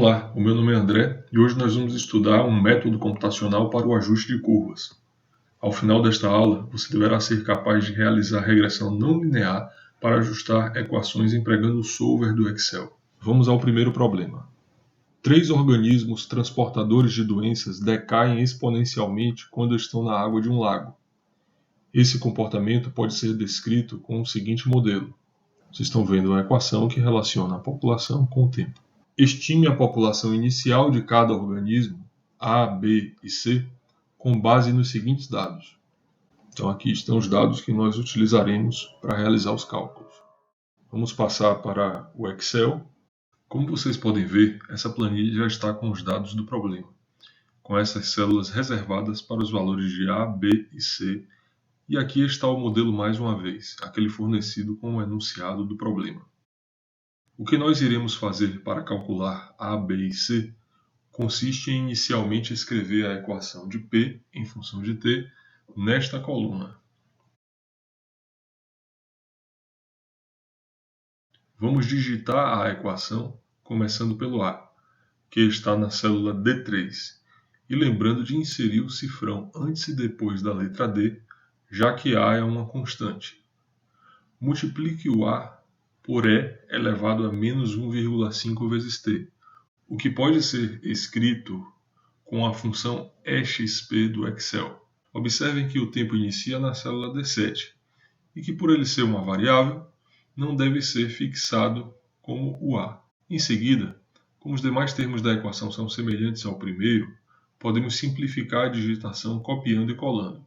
Olá, o meu nome é André e hoje nós vamos estudar um método computacional para o ajuste de curvas. Ao final desta aula, você deverá ser capaz de realizar regressão não linear para ajustar equações empregando o solver do Excel. Vamos ao primeiro problema. 3 organismos transportadores de doenças decaem exponencialmente quando estão na água de um lago. Esse comportamento pode ser descrito com o seguinte modelo. Vocês estão vendo a equação que relaciona a população com o tempo. Estime a população inicial de cada organismo, A, B e C, com base nos seguintes dados. Então aqui estão os dados que nós utilizaremos para realizar os cálculos. Vamos passar para o Excel. Como vocês podem ver, essa planilha já está com os dados do problema, com essas células reservadas para os valores de A, B e C, e aqui está o modelo mais uma vez, aquele fornecido com o enunciado do problema. O que nós iremos fazer para calcular A, B e C consiste em inicialmente escrever a equação de P em função de T nesta coluna. Vamos digitar a equação começando pelo A, que está na célula D3, e lembrando de inserir o cifrão antes e depois da letra D, já que A é uma constante. Multiplique o A por E elevado a menos 1,5 vezes T, o que pode ser escrito com a função exp do Excel. Observem que o tempo inicia na célula D7 e que, por ele ser uma variável, não deve ser fixado como o A. Em seguida, como os demais termos da equação são semelhantes ao primeiro, podemos simplificar a digitação copiando e colando.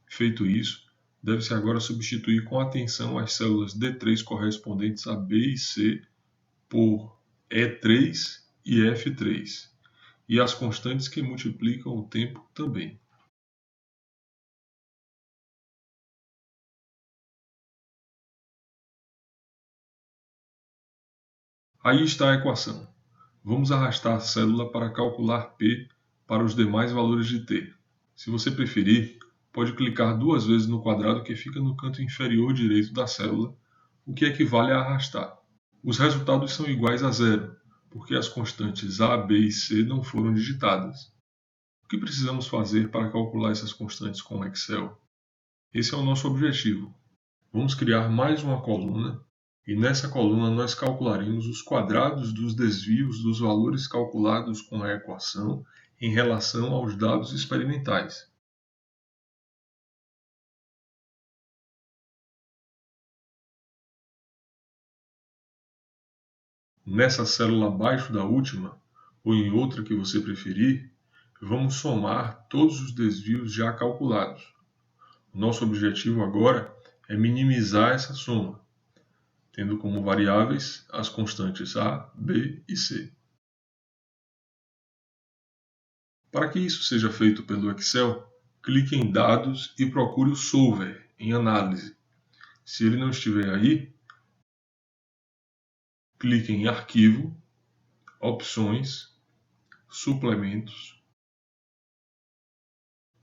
Feito isso, deve-se agora substituir com atenção as células D3 correspondentes a B e C por E3 e F3, e as constantes que multiplicam o tempo também. Aí está a equação. Vamos arrastar a célula para calcular P para os demais valores de T. Se você preferir, pode clicar 2 vezes no quadrado que fica no canto inferior direito da célula, o que equivale a arrastar. Os resultados são iguais a zero, porque as constantes A, B e C não foram digitadas. O que precisamos fazer para calcular essas constantes com o Excel? Esse é o nosso objetivo. Vamos criar mais uma coluna, e nessa coluna nós calcularemos os quadrados dos desvios dos valores calculados com a equação em relação aos dados experimentais. Nessa célula abaixo da última, ou em outra que você preferir, vamos somar todos os desvios já calculados. O nosso objetivo agora é minimizar essa soma, tendo como variáveis as constantes A, B e C. Para que isso seja feito pelo Excel, clique em Dados e procure o Solver em Análise. Se ele não estiver aí, clique em Arquivo, Opções, Suplementos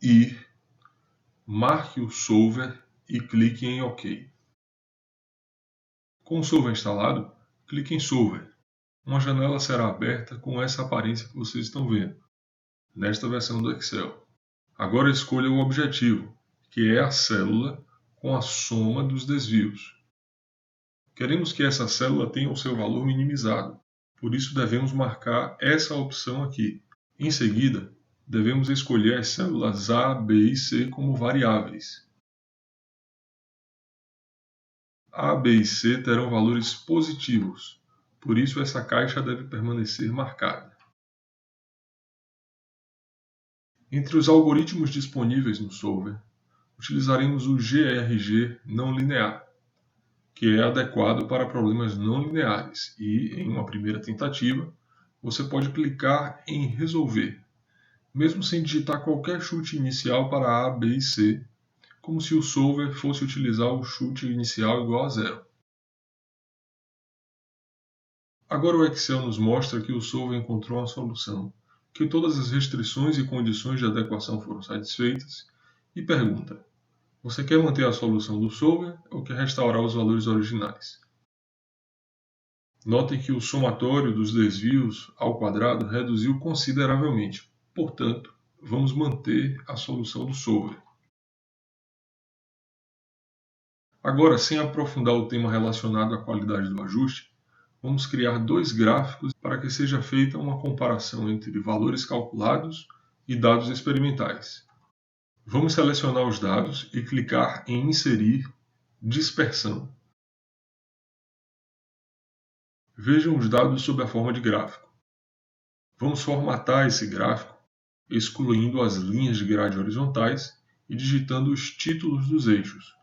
e marque o Solver e clique em OK. Com o Solver instalado, clique em Solver. Uma janela será aberta com essa aparência que vocês estão vendo, nesta versão do Excel. Agora escolha o objetivo, que é a célula com a soma dos desvios. Queremos que essa célula tenha o seu valor minimizado, por isso devemos marcar essa opção aqui. Em seguida, devemos escolher as células A, B e C como variáveis. A, B e C terão valores positivos, por isso essa caixa deve permanecer marcada. Entre os algoritmos disponíveis no Solver, utilizaremos o GRG não linear, que é adequado para problemas não lineares e, em uma primeira tentativa, você pode clicar em Resolver, mesmo sem digitar qualquer chute inicial para A, B e C, como se o Solver fosse utilizar o chute inicial igual a zero. Agora o Excel nos mostra que o Solver encontrou uma solução, que todas as restrições e condições de adequação foram satisfeitas, e pergunta: você quer manter a solução do Solver ou quer restaurar os valores originais? Notem que o somatório dos desvios ao quadrado reduziu consideravelmente. Portanto, vamos manter a solução do solver. Agora, sem aprofundar o tema relacionado à qualidade do ajuste, vamos criar dois gráficos para que seja feita uma comparação entre valores calculados e dados experimentais. Vamos selecionar os dados e clicar em Inserir Dispersão. Vejam os dados sob a forma de gráfico. Vamos formatar esse gráfico, excluindo as linhas de grade horizontais e digitando os títulos dos eixos.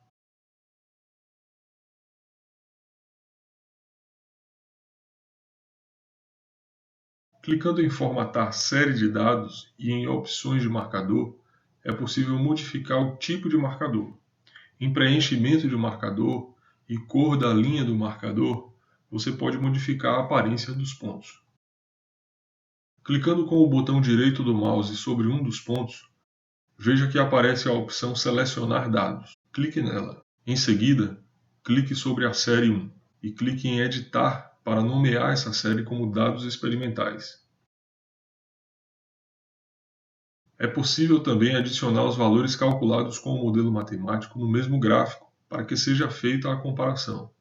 Clicando em Formatar série de dados e em Opções de marcador, é possível modificar o tipo de marcador. Em Preenchimento de marcador e Cor da linha do marcador, você pode modificar a aparência dos pontos. Clicando com o botão direito do mouse sobre um dos pontos, veja que aparece a opção Selecionar dados. Clique nela. Em seguida, clique sobre a série 1 e clique em Editar para nomear essa série como dados experimentais. É possível também adicionar os valores calculados com o modelo matemático no mesmo gráfico para que seja feita a comparação.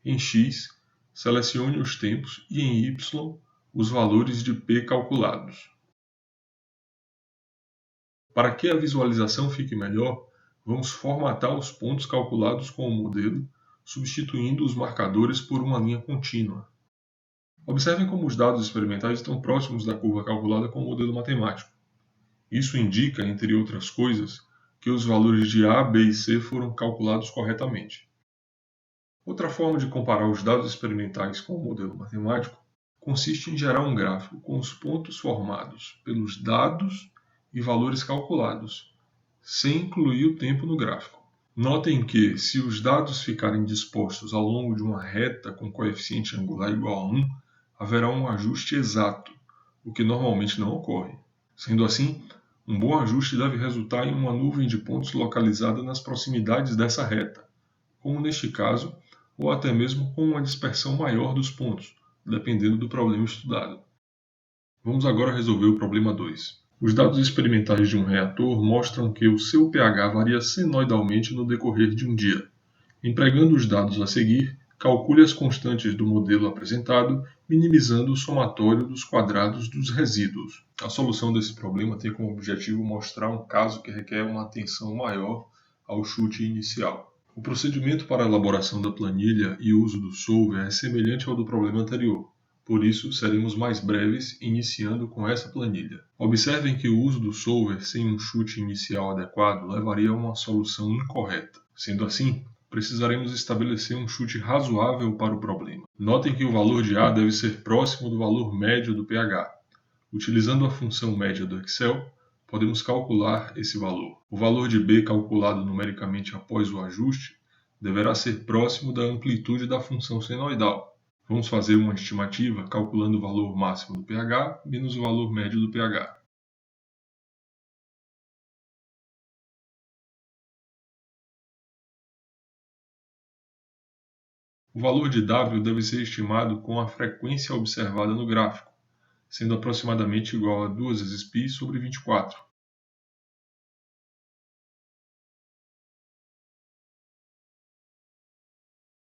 Em X, selecione os tempos e em Y, os valores de P calculados. Para que a visualização fique melhor, vamos formatar os pontos calculados com o modelo, substituindo os marcadores por uma linha contínua. Observem como os dados experimentais estão próximos da curva calculada com o modelo matemático. Isso indica, entre outras coisas, que os valores de A, B e C foram calculados corretamente. Outra forma de comparar os dados experimentais com o modelo matemático consiste em gerar um gráfico com os pontos formados pelos dados e valores calculados, sem incluir o tempo no gráfico. Notem que, se os dados ficarem dispostos ao longo de uma reta com coeficiente angular igual a 1, haverá um ajuste exato, o que normalmente não ocorre. Sendo assim, um bom ajuste deve resultar em uma nuvem de pontos localizada nas proximidades dessa reta, como neste caso, ou até mesmo com uma dispersão maior dos pontos, dependendo do problema estudado. Vamos agora resolver o problema 2. Os dados experimentais de um reator mostram que o seu pH varia senoidalmente no decorrer de um dia. Empregando os dados a seguir, calcule as constantes do modelo apresentado, minimizando o somatório dos quadrados dos resíduos. A solução desse problema tem como objetivo mostrar um caso que requer uma atenção maior ao chute inicial. O procedimento para a elaboração da planilha e uso do solver é semelhante ao do problema anterior. Por isso, seremos mais breves, iniciando com essa planilha. Observem que o uso do solver sem um chute inicial adequado levaria a uma solução incorreta. Sendo assim, precisaremos estabelecer um chute razoável para o problema. Notem que o valor de A deve ser próximo do valor médio do pH. Utilizando a função média do Excel, podemos calcular esse valor. O valor de B calculado numericamente após o ajuste deverá ser próximo da amplitude da função senoidal. Vamos fazer uma estimativa calculando o valor máximo do pH menos o valor médio do pH. O valor de W deve ser estimado com a frequência observada no gráfico, sendo aproximadamente igual a 2 vezes π sobre 24.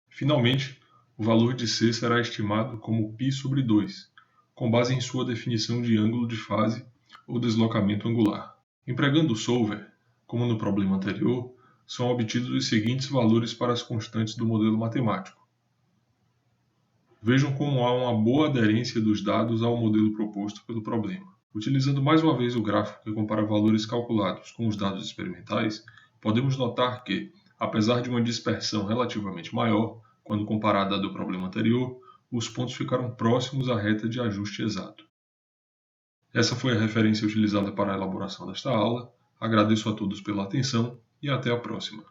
Finalmente, o valor de C será estimado como π sobre 2, com base em sua definição de ângulo de fase ou deslocamento angular. Empregando o solver, como no problema anterior, são obtidos os seguintes valores para as constantes do modelo matemático. Vejam como há uma boa aderência dos dados ao modelo proposto pelo problema. Utilizando mais uma vez o gráfico que compara valores calculados com os dados experimentais, podemos notar que, apesar de uma dispersão relativamente maior, quando comparada à do problema anterior, os pontos ficaram próximos à reta de ajuste exato. Essa foi a referência utilizada para a elaboração desta aula. Agradeço a todos pela atenção e até a próxima.